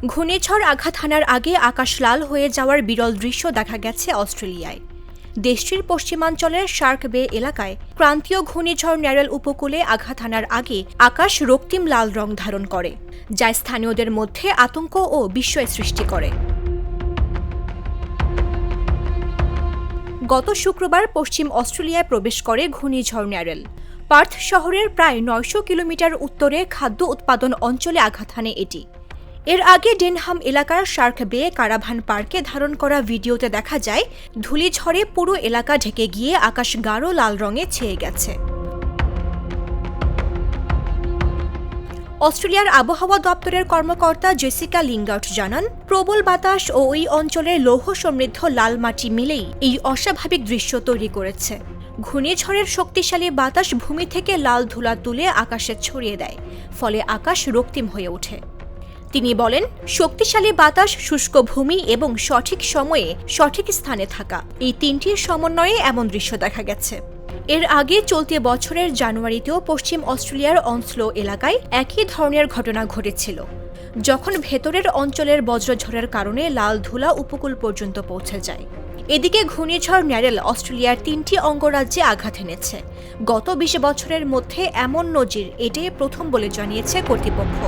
ঘূর্ণিঝড় আঘাত হানার আগে আকাশ লাল হয়ে যাওয়ার বিরল দৃশ্য দেখা গেছে অস্ট্রেলিয়ায়। দেশটির পশ্চিমাঞ্চলের শার্ক বে এলাকায় ক্রান্তীয় ঘূর্ণিঝড় ন্যারেল উপকূলে আঘাত হানার আগে আকাশ রক্তিম লাল রং ধারণ করে, যা স্থানীয়দের মধ্যে আতঙ্ক ও বিস্ময় সৃষ্টি করে। গত শুক্রবার পশ্চিম অস্ট্রেলিয়ায় প্রবেশ করে ঘূর্ণিঝড় ন্যারেল। পার্থ শহরের প্রায় ৯০০ কিলোমিটার উত্তরে খাদ্য উৎপাদন অঞ্চলে আঘাত হানে এটি। এর আগে ডেনহাম এলাকার শার্ক বে কারাভান পার্কে ধারণ করা ভিডিওতে দেখা যায় ধূলিঝড়ে পুরো এলাকা ঢেকে গিয়ে আকাশ গাঢ় লাল রঙে ছেয়ে গেছে। অস্ট্রেলিয়ার আবহাওয়া দপ্তরের কর্মকর্তা জেসিকা লিঙ্গার্ট জানান, প্রবল বাতাস ও ওই অঞ্চলের লৌহ সমৃদ্ধ লাল মাটি মিলেই এই অস্বাভাবিক দৃশ্য তৈরি করেছে। ঘূর্ণিঝড়ের শক্তিশালী বাতাস ভূমি থেকে লাল ধুলা তুলে আকাশে ছড়িয়ে দেয়, ফলে আকাশ রক্তিম হয়ে ওঠে। তিনি বলেন, শক্তিশালী বাতাস, শুষ্ক ভূমি এবং সঠিক সময়ে সঠিক স্থানে থাকা, এই তিনটির সমন্বয়ে এমন দৃশ্য দেখা গেছে। এর আগে চলতি বছরের জানুয়ারিতেও পশ্চিম অস্ট্রেলিয়ার অনস্লো এলাকায় একই ধরনের ঘটনা ঘটেছিল, যখন ভেতরের অঞ্চলের বজ্রঝড়ের কারণে লাল ধুলা উপকূল পর্যন্ত পৌঁছে যায়। এদিকে ঘূর্ণিঝড় ন্যারেল অস্ট্রেলিয়ার ৩টি অঙ্গরাজ্যে আঘাত এনেছে। গত ২০ বছরের মধ্যে এমন নজির এটাই প্রথম বলে জানিয়েছে কর্তৃপক্ষ।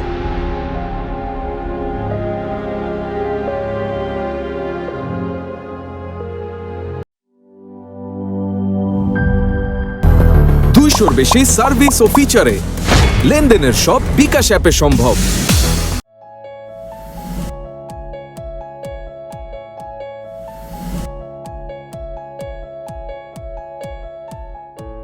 বেশি সার্ভিস ও ফিচারে লেনদেনের সব বিকাশ অ্যাপে সম্ভব।